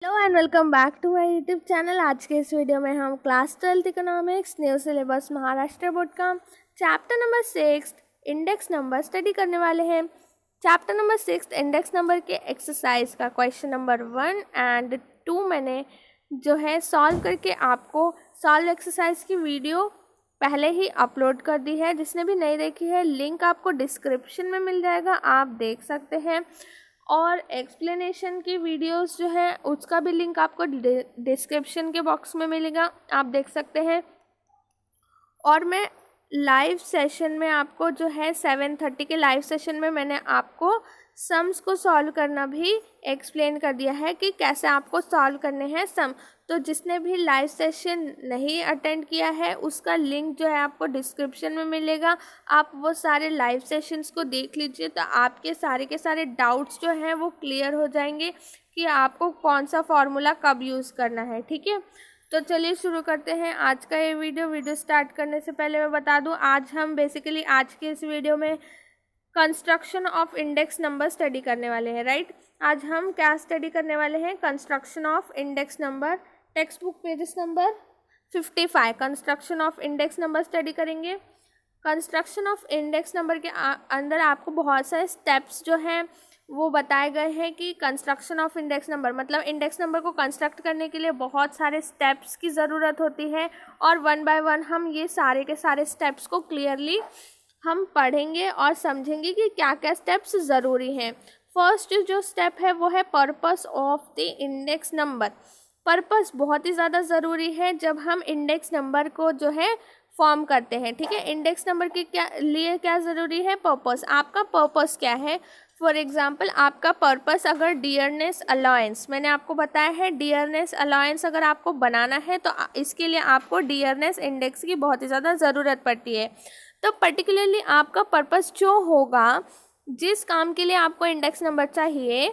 Hello and welcome back to my YouTube channel. आज के इस वीडियो में हम class 12th economics new syllabus Maharashtra board का chapter number 6 index number study करने वाले हैं। चैप्टर नंबर 6 इंडेक्स नंबर के एक्सरसाइज का क्वेश्चन नंबर 1 एंड 2 मैंने जो है सॉल्व करके आपको सॉल्व एक्सरसाइज की वीडियो पहले ही अपलोड कर दी है। जिसने भी नहीं देखी है लिंक आपको डिस्क्रिप्शन में मिल जाएगा, आप देख सकते हैं। और एक्सप्लेनेशन की वीडियोस जो है उसका भी लिंक आपको डिस्क्रिप्शन के बॉक्स में मिलेगा, आप देख सकते हैं। और मैं लाइव सेशन में आपको जो है 7:30 के लाइव सेशन में मैंने आपको सम्स को सॉल्व करना भी एक्सप्लेन कर दिया है कि कैसे आपको सॉल्व करने हैं सम। तो जिसने भी लाइव सेशन नहीं अटेंड किया है उसका लिंक जो है आपको डिस्क्रिप्शन में मिलेगा, आप वो सारे लाइव सेशंस को देख लीजिए तो आपके सारे के सारे डाउट्स जो हैं वो क्लियर हो जाएंगे कि आपको कौन सा फॉर्मूला कब यूज़ करना है। ठीक है, तो चलिए शुरू करते हैं आज का ये वीडियो स्टार्ट करने से पहले मैं बता दूं, आज हम बेसिकली आज के इस वीडियो में construction of index number study करने वाले हैं। राइट, आज हम क्या स्टडी करने वाले हैं? Construction of index number. Text book pages number 55 construction of index number study करेंगे। कंस्ट्रक्शन ऑफ इंडेक्स नंबर के अंदर आपको बहुत सारे स्टेप्स जो हैं वो बताए गए हैं कि कंस्ट्रक्शन ऑफ इंडेक्स नंबर मतलब इंडेक्स नंबर को कंस्ट्रक्ट करने के लिए बहुत सारे स्टेप्स की ज़रूरत होती है और वन बाय वन हम ये सारे के सारे स्टेप्स को क्लियरली हम पढ़ेंगे और समझेंगे कि क्या क्या स्टेप्स ज़रूरी हैं। फर्स्ट जो स्टेप है वो है purpose of the index number. Purpose बहुत ही ज़्यादा ज़रूरी है जब हम इंडेक्स नंबर को जो है फॉर्म करते हैं। ठीक है, इंडेक्स नंबर के लिए क्या ज़रूरी है? पर्पस। आपका पर्पस क्या है? फॉर एग्जाम्पल आपका पर्पस अगर डियरनेस अलाउंस, मैंने आपको बताया है डियरनेस अलाउंस अगर आपको बनाना है तो इसके लिए आपको डियरनेस इंडेक्स की बहुत ही ज़्यादा ज़रूरत पड़ती है। तो पर्टिकुलरली आपका पर्पस जो होगा, जिस काम के लिए आपको इंडेक्स नंबर चाहिए,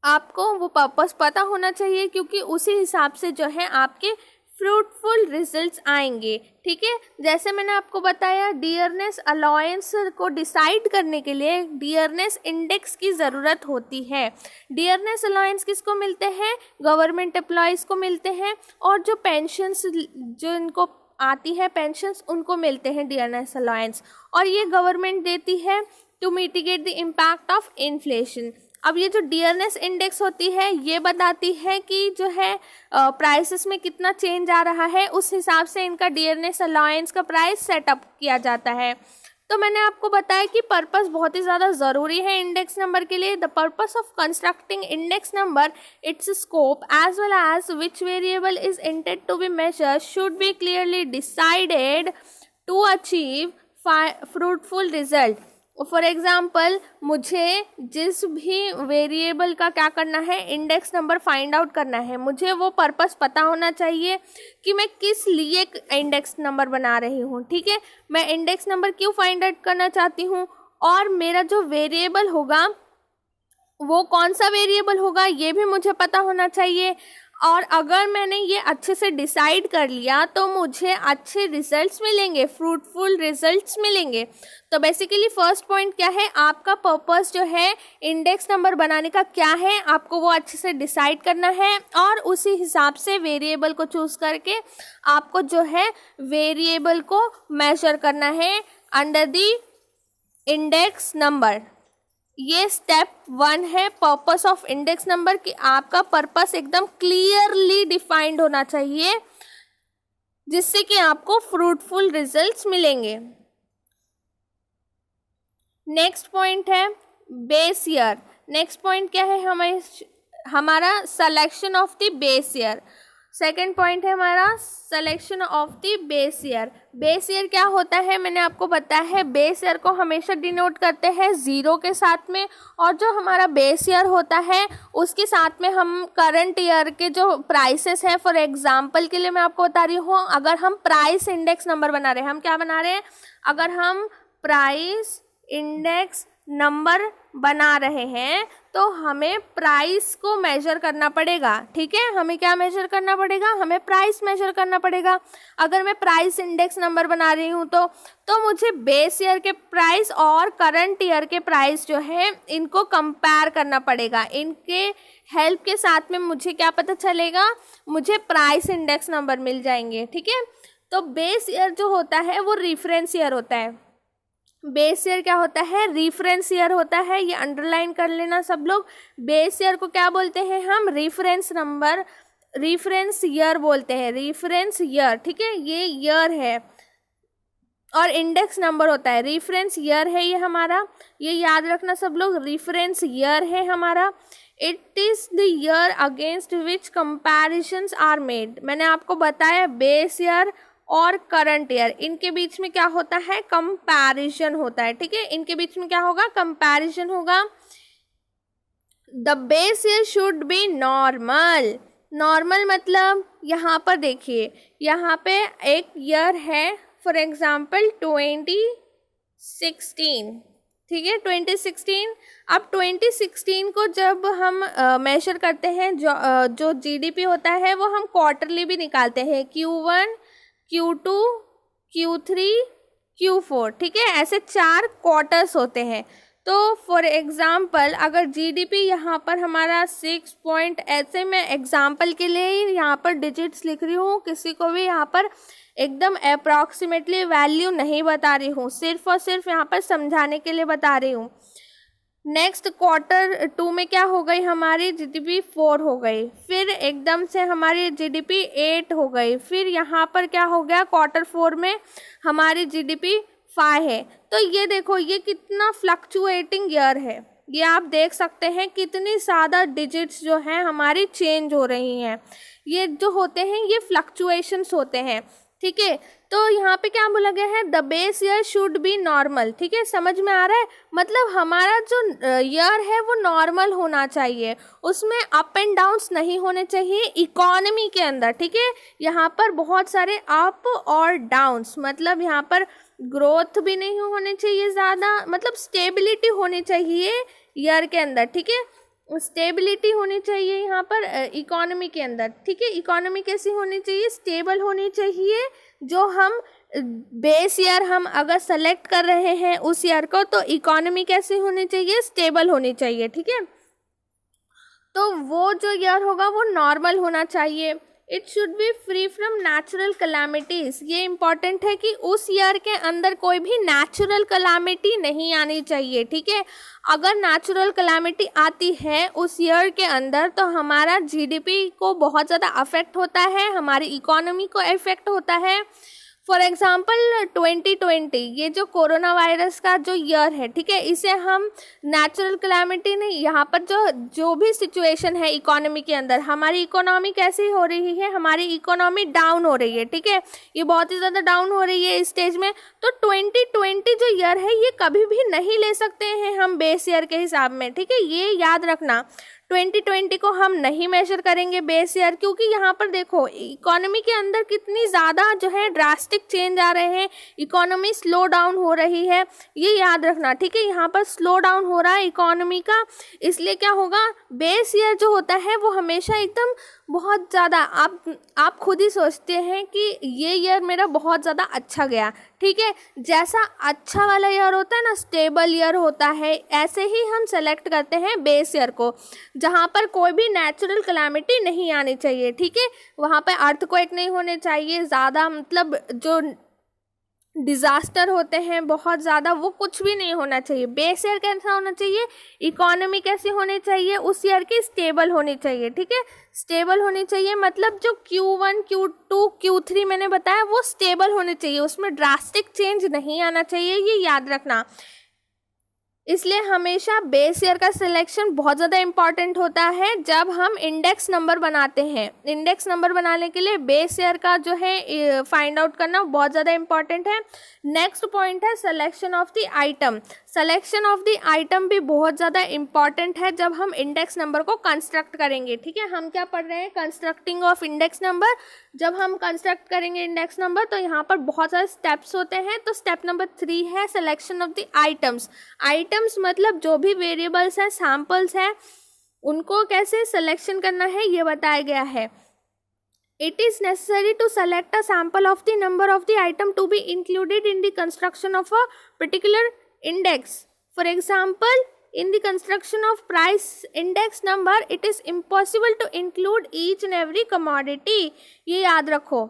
आपको वो पर्पस पता होना चाहिए क्योंकि उसी हिसाब से जो है आपके फ्रूटफुल रिजल्ट्स आएंगे। ठीक है, जैसे मैंने आपको बताया डियरनेस अलाउंस को डिसाइड करने के लिए डियरनेस इंडेक्स की ज़रूरत होती है। डियरनेस अलाउंस किसको मिलते हैं? गवर्नमेंट एम्प्लॉयज़ को मिलते हैं और जो पेंशन्स जो इनको आती है पेंशन्स उनको मिलते हैं डियरनेस अलाउंस, और ये गवर्नमेंट देती है to mitigate the impact of inflation. अब ये जो डियरनेस इंडेक्स होती है ये बताती है कि जो है प्राइसेस में कितना चेंज आ रहा है, उस हिसाब से इनका डियरनेस अलाउंस का प्राइस सेटअप किया जाता है। तो मैंने आपको बताया कि पर्पस बहुत ही ज़्यादा ज़रूरी है इंडेक्स नंबर के लिए। The purpose of constructing index number, its scope as well as which variable is intended to be measured should be clearly decided to achieve fruitful result. For example मुझे जिस भी variable का क्या करना है, index number find out करना है, मुझे वो पर्पस पता होना चाहिए कि मैं किस लिए इंडेक्स नंबर बना रही हूँ। ठीक है, मैं इंडेक्स नंबर क्यों फाइंड आउट करना चाहती हूँ और मेरा जो वेरिएबल होगा वो कौन सा वेरिएबल होगा ये भी मुझे पता होना चाहिए। और अगर मैंने ये अच्छे से डिसाइड कर लिया तो मुझे अच्छे रिजल्ट्स मिलेंगे, फ्रूटफुल रिजल्ट्स मिलेंगे। तो बेसिकली फर्स्ट पॉइंट क्या है? आपका पर्पस जो है इंडेक्स नंबर बनाने का क्या है, आपको वो अच्छे से डिसाइड करना है और उसी हिसाब से वेरिएबल को चूज करके आपको जो है वेरिएबल को मेजर करना है अंडर द इंडेक्स नंबर। ये स्टेप 1 है पर्पस ऑफ इंडेक्स नंबर कि आपका पर्पस एकदम क्लियरली डिफाइंड होना चाहिए जिससे कि आपको फ्रूटफुल रिजल्ट्स मिलेंगे। नेक्स्ट पॉइंट है बेस ईयर। नेक्स्ट पॉइंट क्या है? हमारा selection of the base year. Second point है हमारा selection of the base year. Base year क्या होता है? मैंने आपको बताया है बेस ईयर को हमेशा डिनोट करते हैं 0 के साथ में, और जो हमारा बेस ईयर होता है उसके साथ में हम करंट ईयर के जो प्राइसेस हैं, फॉर एग्जांपल के लिए मैं आपको बता रही हूँ, अगर हम प्राइस इंडेक्स नंबर बना रहे हैं, हम क्या बना रहे हैं? अगर हम प्राइस इंडेक्स नंबर बना रहे हैं तो हमें प्राइस को मेजर करना पड़ेगा। ठीक है, हमें क्या मेजर करना पड़ेगा? हमें प्राइस मेजर करना पड़ेगा। अगर मैं प्राइस इंडेक्स नंबर बना रही हूँ तो मुझे बेस ईयर के प्राइस और करंट ईयर के प्राइस जो है इनको कंपेयर करना पड़ेगा, इनके हेल्प के साथ में मुझे क्या पता चलेगा, मुझे प्राइस इंडेक्स नंबर मिल जाएंगे। ठीक है, तो बेस ईयर जो होता है वो रेफरेंस ईयर होता है। बेस ईयर क्या होता है, रेफरेंस ईयर होता है, ये अंडरलाइन कर लेना सब लोग। बेस ईयर को क्या बोलते हैं हम, रेफरेंस नंबर, रेफरेंस ईयर बोलते हैं, रेफरेंस ईयर। ठीक है, ये ईयर है और इंडेक्स नंबर होता है। रेफरेंस ईयर है ये हमारा, ये याद रखना सब लोग, रेफरेंस ईयर है हमारा। It is the year against which comparisons are made. मैंने आपको बताया बेस ईयर और करंट ईयर, इनके बीच में क्या होता है, कंपैरिजन होता है। ठीक है, इनके बीच में क्या होगा, कंपैरिजन होगा। The base year should be normal. Normal मतलब यहाँ पर देखिए, यहाँ पे एक ईयर है, फॉर एग्जाम्पल 2016। ठीक है, 2016। अब 2016 को जब हम मेजर करते हैं, जो जीडीपी होता है वो हम क्वार्टरली भी निकालते हैं, Q1, Q2, Q3, Q4। ठीक है, ऐसे 4 क्वार्टर्स होते हैं। तो फॉर एग्ज़ाम्पल अगर जीडीपी यहाँ पर हमारा 6 पॉइंट, ऐसे मैं एग्ज़ाम्पल के लिए ही यहाँ पर डिजिट्स लिख रही हूँ, किसी को भी यहाँ पर एकदम अप्रॉक्सीमेटली वैल्यू नहीं बता रही हूँ, सिर्फ और सिर्फ यहाँ पर समझाने के लिए बता रही हूँ। नेक्स्ट क्वार्टर 2 में क्या हो गई, हमारी जीडीपी 4 हो गई, फिर एकदम से हमारी जीडीपी 8 हो गई, फिर यहाँ पर क्या हो गया, क्वार्टर 4 में हमारी जीडीपी 5 है। तो ये देखो, ये कितना फ्लक्चुएटिंग ईयर है, ये आप देख सकते हैं कितनी ज़्यादा डिजिट्स जो हैं हमारी चेंज हो रही हैं। ये जो होते हैं ये फ्लक्चुएशंस होते हैं। ठीक है, तो यहाँ पे क्या बोला गया है, the base year should be normal. ठीक है, समझ में आ रहा है, मतलब हमारा जो ईयर है वो नॉर्मल होना चाहिए, उसमें अप एंड डाउन्स नहीं होने चाहिए इकोनॉमी के अंदर। ठीक है, यहाँ पर बहुत सारे अप और डाउन्स, मतलब यहाँ पर ग्रोथ भी नहीं होने चाहिए ज़्यादा, मतलब स्टेबिलिटी होनी चाहिए ईयर के अंदर। ठीक है, स्टेबिलिटी होनी चाहिए यहाँ पर इकोनॉमी के अंदर। ठीक है, इकोनॉमी कैसी होनी चाहिए, स्टेबल होनी चाहिए। जो हम बेस ईयर हम अगर सेलेक्ट कर रहे हैं उस ईयर को, तो इकोनॉमी कैसी होनी चाहिए, स्टेबल होनी चाहिए। ठीक है, तो वो जो ईयर होगा वो नॉर्मल होना चाहिए। It should be free from natural calamities. ये इम्पॉर्टेंट है कि उस ईयर के अंदर कोई भी नेचुरल कलामिटी नहीं आनी चाहिए। ठीक है, अगर नेचुरल कलामिटी आती है उस ईयर के अंदर तो हमारा जीडीपी को बहुत ज़्यादा अफेक्ट होता है, हमारी इकोनॉमी को इफेक्ट होता है। फॉर एग्ज़ाम्पल 2020, ये जो कोरोना वायरस का जो ईयर है, ठीक है, इसे हम नेचुरल कैलामिटी नहीं, यहाँ पर जो भी सिचुएशन है इकोनॉमी के अंदर, हमारी इकोनॉमी कैसी हो रही है, हमारी इकोनॉमी डाउन हो रही है। ठीक है, ये बहुत ही ज़्यादा डाउन हो रही है इस स्टेज में। तो 2020 जो ईयर है ये कभी भी नहीं ले सकते हैं हम बेस ईयर के हिसाब में। ठीक है, ये याद रखना, 2020 को हम नहीं मेजर करेंगे बेस ईयर, क्योंकि यहाँ पर देखो इकोनॉमी के अंदर कितनी ज़्यादा जो है ड्रास्टिक चेंज आ रहे हैं, इकोनॉमी स्लो डाउन हो रही है, ये याद रखना। ठीक है, यहाँ पर स्लो डाउन हो रहा है इकोनॉमी का, इसलिए क्या होगा, बेस ईयर जो होता है वो हमेशा एकदम बहुत ज़्यादा, आप खुद ही सोचते हैं कि ये ईयर मेरा बहुत ज़्यादा अच्छा गया। ठीक है, जैसा अच्छा वाला ईयर होता है ना, स्टेबल ईयर होता है, ऐसे ही हम सेलेक्ट करते हैं बेस ईयर को, जहाँ पर कोई भी नेचुरल कैलामिटी नहीं आनी चाहिए। ठीक है, वहाँ पर अर्थक्वेक नहीं होने चाहिए ज़्यादा, मतलब जो डिज़ास्टर होते हैं बहुत ज़्यादा, वो कुछ भी नहीं होना चाहिए। बेस ईयर कैसा होना चाहिए, इकोनॉमी कैसी होनी चाहिए, उस ईयर की स्टेबल होनी चाहिए। ठीक है, स्टेबल होनी चाहिए, मतलब जो Q1, Q2, Q3 मैंने बताया वो स्टेबल होने चाहिए, उसमें ड्रास्टिक चेंज नहीं आना चाहिए, ये याद रखना। इसलिए हमेशा बेस ईयर का सिलेक्शन बहुत ज़्यादा इम्पॉर्टेंट होता है जब हम इंडेक्स नंबर बनाते हैं। इंडेक्स नंबर बनाने के लिए बेस ईयर का जो है फाइंड आउट करना बहुत ज़्यादा इम्पॉर्टेंट है। नेक्स्ट पॉइंट है selection of the item. Selection of the item भी बहुत ज़्यादा इम्पॉर्टेंट है जब हम इंडेक्स नंबर को कंस्ट्रक्ट करेंगे। ठीक है, हम क्या पढ़ रहे हैं, कंस्ट्रक्टिंग ऑफ इंडेक्स नंबर। जब हम कंस्ट्रक्ट करेंगे इंडेक्स नंबर तो यहाँ पर बहुत सारे स्टेप्स होते हैं। तो स्टेप नंबर 3 है selection of the items. Items मतलब जो भी वेरिएबल्स हैं, सैम्पल्स हैं, उनको कैसे सिलेक्शन करना है ये बताया गया है। It is necessary to select a sample of the number of the item to be included in the construction of a particular index. For example, in the construction of price index number it is impossible to include each and every commodity. ये याद रखो,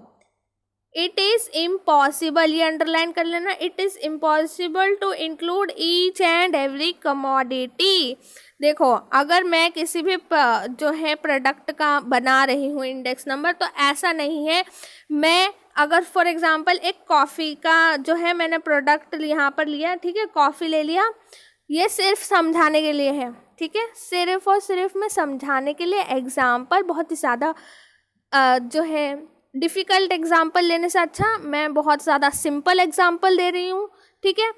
it is impossible, ये underline कर लेना, it is impossible to include each and every commodity. देखो अगर मैं किसी भी जो है प्रोडक्ट का बना रही हूँ इंडेक्स नंबर, तो ऐसा नहीं है, मैं अगर फॉर एग्जांपल एक कॉफ़ी का जो है मैंने प्रोडक्ट यहाँ पर लिया, ठीक है, कॉफ़ी ले लिया, ये सिर्फ समझाने के लिए है, ठीक है, सिर्फ और सिर्फ मैं समझाने के लिए, एग्जाम्पल बहुत ही ज़्यादा जो है डिफ़िकल्ट एग्जाम्पल लेने से अच्छा मैं बहुत ज़्यादा सिंपल एग्जाम्पल दे रही हूँ, ठीक है।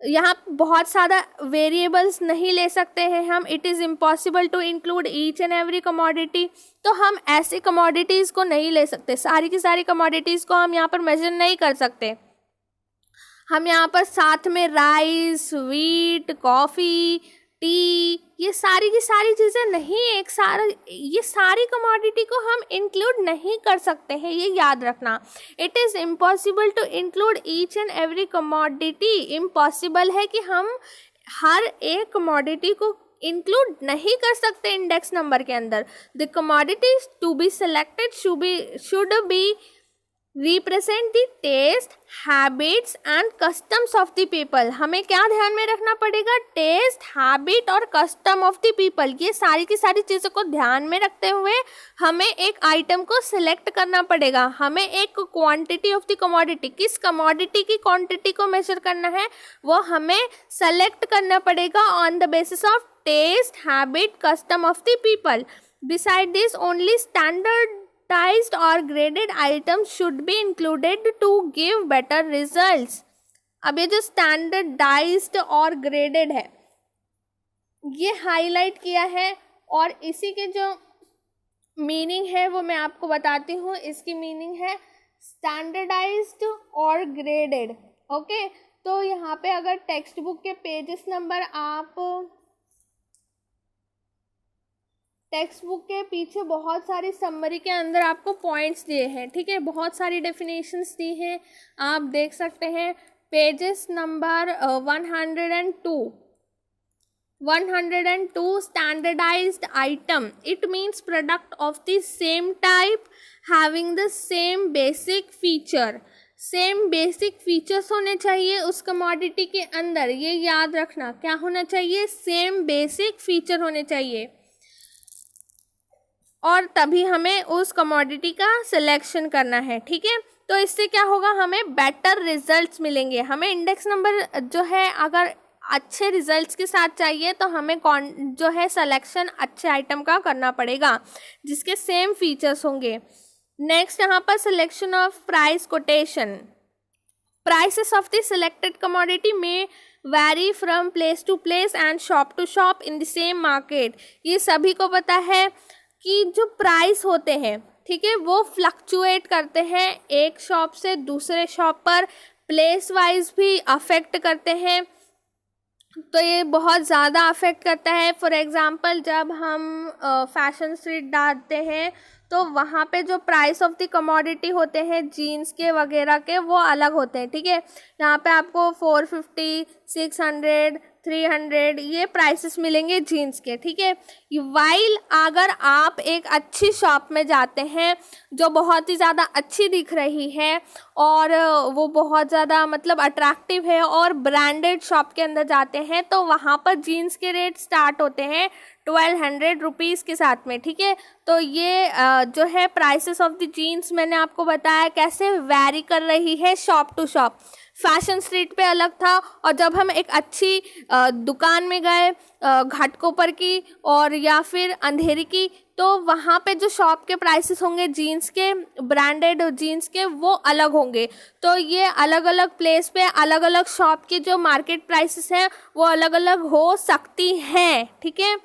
यहाँ बहुत ज़्यादा वेरिएबल्स नहीं ले सकते हैं हम, it is impossible to include each and every commodity, तो हम ऐसे कमोडिटीज़ को नहीं ले सकते, सारी की सारी कमोडिटीज़ को हम यहाँ पर मेजर नहीं कर सकते। हम यहाँ पर साथ में राइस, व्हीट, कॉफ़ी, टी, ये सारी की सारी चीज़ें नहीं, एक सारा ये सारी कमोडिटी को हम इंक्लूड नहीं कर सकते हैं, ये याद रखना। It is impossible to include each and every commodity, impossible है कि हम हर एक कमोडिटी को इंक्लूड नहीं कर सकते इंडेक्स नंबर के अंदर। The commodities to be selected should be represent the taste, habits and customs of the people. हमें क्या ध्यान में रखना पड़ेगा, टेस्ट, हैबिट और कस्टम ऑफ द पीपल, ये सारी की सारी चीज़ों को ध्यान में रखते हुए हमें एक आइटम को सिलेक्ट करना पड़ेगा। हमें एक क्वांटिटी ऑफ द कमोडिटी, किस कमोडिटी की क्वांटिटी को मेजर करना है वो हमें सेलेक्ट करना पड़ेगा on the basis of taste, habit, custom of the people. Beside this only standardized or graded items should be included to give better results. अब ये जो standardized और graded है ये हाईलाइट किया है, और इसी के जो मीनिंग है वो मैं आपको बताती हूँ। इसकी मीनिंग है standardized और graded, ओके। तो यहाँ पे अगर टेक्स्ट बुक के पेजेस नंबर आप टेक्स्ट बुक के पीछे बहुत सारी समरी के अंदर आपको पॉइंट्स दिए हैं, ठीक है, बहुत सारी डेफिनेशंस दी हैं, आप देख सकते हैं। Pages number 102 standardized item, it means product of the same type having the same basic feature. Same basic features होने चाहिए उस कमोडिटी के अंदर, ये याद रखना, क्या होना चाहिए, सेम बेसिक फीचर होने चाहिए, और तभी हमें उस कमोडिटी का सिलेक्शन करना है, ठीक है। तो इससे क्या होगा, हमें बेटर रिजल्ट्स मिलेंगे। हमें इंडेक्स नंबर जो है अगर अच्छे रिजल्ट्स के साथ चाहिए तो हमें जो है सिलेक्शन अच्छे आइटम का करना पड़ेगा जिसके सेम फीचर्स होंगे। नेक्स्ट यहाँ पर selection of price quotation. Prices of the selected commodity may vary from place to place and shop to shop in the same market. ये सभी को पता है कि जो प्राइस होते हैं, ठीक है, वो फ्लक्चुएट करते हैं एक शॉप से दूसरे शॉप पर, प्लेस वाइज भी अफेक्ट करते हैं, तो ये बहुत ज़्यादा अफेक्ट करता है। फॉर एग्ज़ाम्पल जब हम फैशन स्ट्रीट डालते हैं तो वहाँ पे जो प्राइस ऑफ द कमोडिटी होते हैं जीन्स के वगैरह के वो अलग होते हैं, ठीक है। यहाँ पे आपको 450, 600, 300 ये प्राइसेस मिलेंगे जीन्स के, ठीक है। वाइल अगर आप एक अच्छी शॉप में जाते हैं जो बहुत ही ज़्यादा अच्छी दिख रही है और वो बहुत ज़्यादा मतलब अट्रैक्टिव है और ब्रांडेड शॉप के अंदर जाते हैं तो वहाँ पर जीन्स के रेट स्टार्ट होते हैं 1200 रुपीज़ के साथ में, ठीक है। तो ये जो है प्राइसेस ऑफ द जीन्स मैंने आपको बताया कैसे वैरी कर रही है shop to shop. Fashion street पे अलग था, और जब हम एक अच्छी दुकान में गए घाटकोपर की और या फिर अंधेरी की, तो वहाँ पे जो शॉप के प्राइसेस होंगे जीन्स के, ब्रांडेड जीन्स के, वो अलग होंगे। तो ये अलग अलग प्लेस पे अलग अलग शॉप के जो मार्केट प्राइसेस हैं वो अलग अलग हो सकती हैं, ठीक है।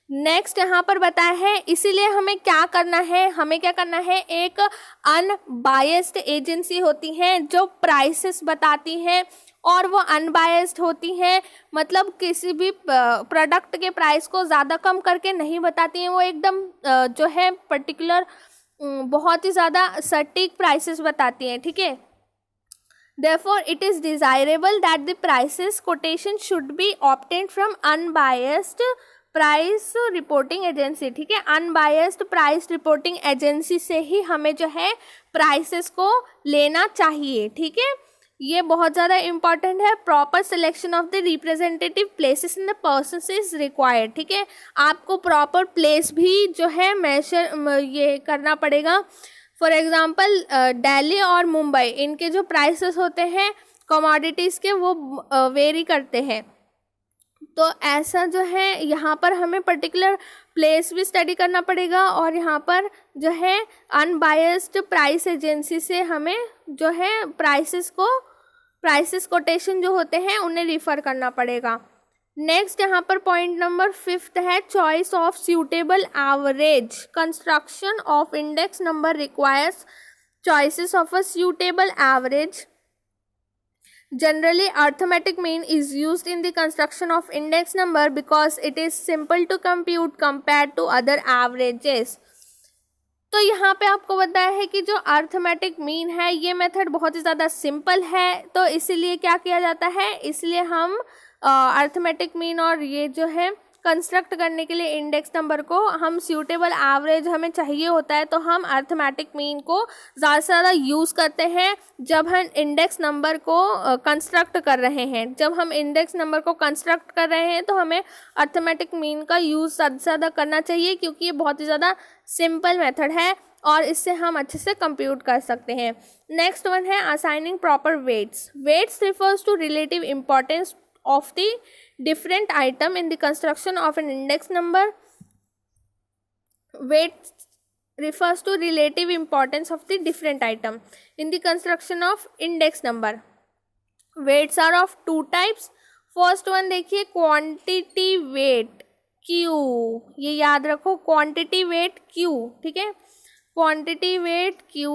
नेक्स्ट यहाँ पर बताया है, इसीलिए हमें क्या करना है, एक अनबायस्ड एजेंसी होती है जो प्राइसेस बताती हैं और वो अनबायस्ड होती हैं, मतलब किसी भी प्रोडक्ट के प्राइस को ज़्यादा कम करके नहीं बताती हैं, वो एकदम जो है पर्टिकुलर बहुत ही ज़्यादा सटीक प्राइसेस बताती हैं, ठीक है। Therefore, it is desirable that the prices quotation should be obtained from unbiased price reporting agency. ठीक है, अनबायस्ड प्राइस रिपोर्टिंग एजेंसी से ही हमें जो है प्राइसेस को लेना चाहिए. ठीक है, ये बहुत ज़्यादा इंपॉर्टेंट है. Proper selection of the representative places in the persons is required. ठीक है, आपको प्रॉपर प्लेस भी जो है मेजर ये करना पड़ेगा. फॉर एग्जांपल दिल्ली और मुंबई, इनके जो प्राइसेस होते हैं कमोडिटीज़ के वो वेरी करते हैं. तो ऐसा जो है यहाँ पर हमें पर्टिकुलर प्लेस भी स्टडी करना पड़ेगा और यहाँ पर जो है अनबायस्ड प्राइस एजेंसी से हमें जो है प्राइसेस कोटेशन जो होते हैं उन्हें रिफ़र करना पड़ेगा. नेक्स्ट यहाँ पर पॉइंट नंबर 5 है choice of suitable average. Construction of index number requires choices of a suitable average. Generally, arithmetic mean is used in the construction of index number because it is simple to compute compared to other averages. तो यहाँ पे आपको बताया है कि जो arithmetic mean है ये मेथड बहुत ही ज़्यादा सिंपल है, तो इसीलिए क्या किया जाता है, इसलिए हम अर्थमेटिक मीन और ये जो है कंस्ट्रक्ट करने के लिए इंडेक्स नंबर को हम सूटेबल एवरेज हमें चाहिए होता है, तो हम अर्थमेटिक मीन को ज़्यादा से ज़्यादा यूज़ करते हैं जब हम इंडेक्स नंबर को कंस्ट्रक्ट कर रहे हैं. जब हम इंडेक्स नंबर को कंस्ट्रक्ट कर रहे हैं तो हमें अर्थमेटिक मीन का यूज़ ज़्यादा से ज़्यादा करना चाहिए क्योंकि ये बहुत ही ज़्यादा सिंपल मेथड है और इससे हम अच्छे से कंप्यूट कर सकते हैं. नेक्स्ट वन है assigning proper weights. Weights refers to relative importance of the different item in the construction of an index number. Weight refers to relative importance of the different item in the construction of index number. Weights are of two types. First one देखिए quantity weight Q, ये याद रखो quantity weight Q. ठीक है, quantity weight Q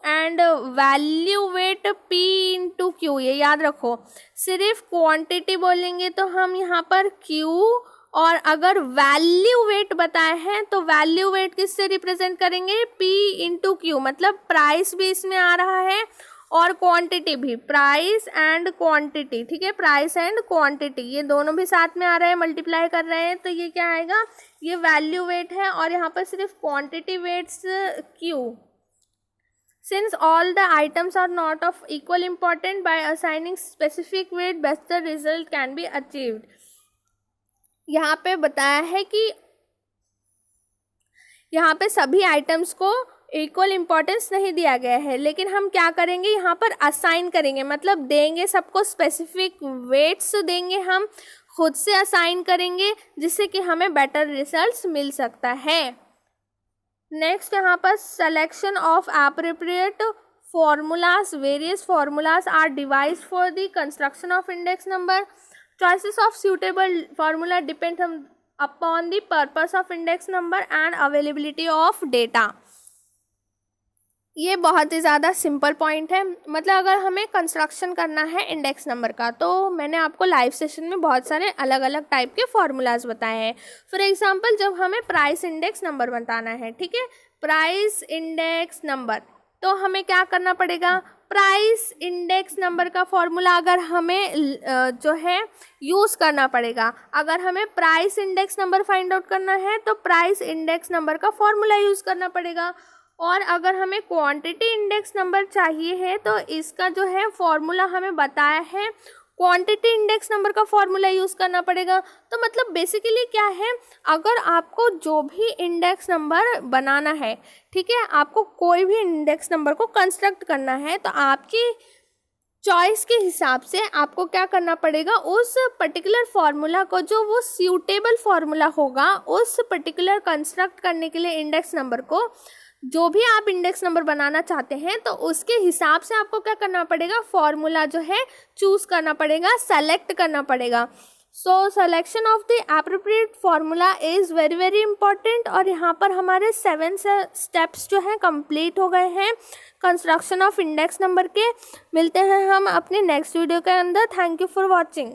and value weight P into Q, ये याद रखो. सिर्फ क्वांटिटी बोलेंगे तो हम यहाँ पर Q, और अगर वैल्यू वेट बताया है तो वैल्यू वेट किससे रिप्रेजेंट करेंगे, P इंटू Q. मतलब प्राइस भी इसमें आ रहा है और क्वांटिटी भी, प्राइस एंड क्वांटिटी. ठीक है, प्राइस एंड क्वांटिटी ये दोनों भी साथ में आ रहे हैं, मल्टीप्लाई कर रहे हैं, तो ये क्या आएगा, ये वैल्यू वेट है और यहाँ पर सिर्फ quantity weights Q. Since all the items are not of equal important by assigning specific weight better result can be achieved. यहाँ पे बताया है कि यहाँ पे सभी आइटम्स को इक्वल इम्पॉर्टेंस नहीं दिया गया है, लेकिन हम क्या करेंगे यहाँ पर असाइन करेंगे, मतलब देंगे सबको स्पेसिफिक वेट्स देंगे, हम खुद से असाइन करेंगे जिससे कि हमें बेटर रिजल्ट्स मिल सकता है. नेक्स्ट यहाँ पर selection of appropriate formulas. Various formulas are devised for the construction of index number. Choices of suitable formula depend upon the purpose of index number and availability of data. ये बहुत ही ज़्यादा simple point है. मतलब अगर हमें construction करना है index number का, तो मैंने आपको लाइव सेशन में बहुत सारे अलग अलग टाइप के फार्मूलाज बताए हैं. फॉर एग्जांपल जब हमें प्राइस इंडेक्स नंबर बताना है, ठीक है, प्राइस इंडेक्स नंबर, तो हमें क्या करना पड़ेगा, प्राइस इंडेक्स नंबर का फॉर्मूला अगर हमें जो है यूज़ करना पड़ेगा. अगर हमें price index number find out करना है तो प्राइस इंडेक्स नंबर का फॉर्मूला यूज़ करना पड़ेगा. और अगर हमें क्वांटिटी इंडेक्स नंबर चाहिए है तो इसका जो है फॉर्मूला हमें बताया है, क्वांटिटी इंडेक्स नंबर का फॉर्मूला यूज़ करना पड़ेगा. तो मतलब बेसिकली क्या है, अगर आपको जो भी इंडेक्स नंबर बनाना है, ठीक है, आपको कोई भी इंडेक्स नंबर को कंस्ट्रक्ट करना है, तो आपकी चॉइस के हिसाब से आपको क्या करना पड़ेगा, उस पर्टिकुलर फार्मूला को, जो वो सूटेबल फार्मूला होगा उस पर्टिकुलर कंस्ट्रक्ट करने के लिए इंडेक्स नंबर को, जो भी आप इंडेक्स नंबर बनाना चाहते हैं, तो उसके हिसाब से आपको क्या करना पड़ेगा, फॉर्मूला जो है चूज़ करना पड़ेगा, सेलेक्ट करना पड़ेगा. So selection of the appropriate formula is very very important. और यहाँ पर हमारे 7 स्टेप्स जो हैं कंप्लीट हो गए हैं कंस्ट्रक्शन ऑफ इंडेक्स नंबर के. मिलते हैं हम अपने नेक्स्ट वीडियो के अंदर. Thank you for watching.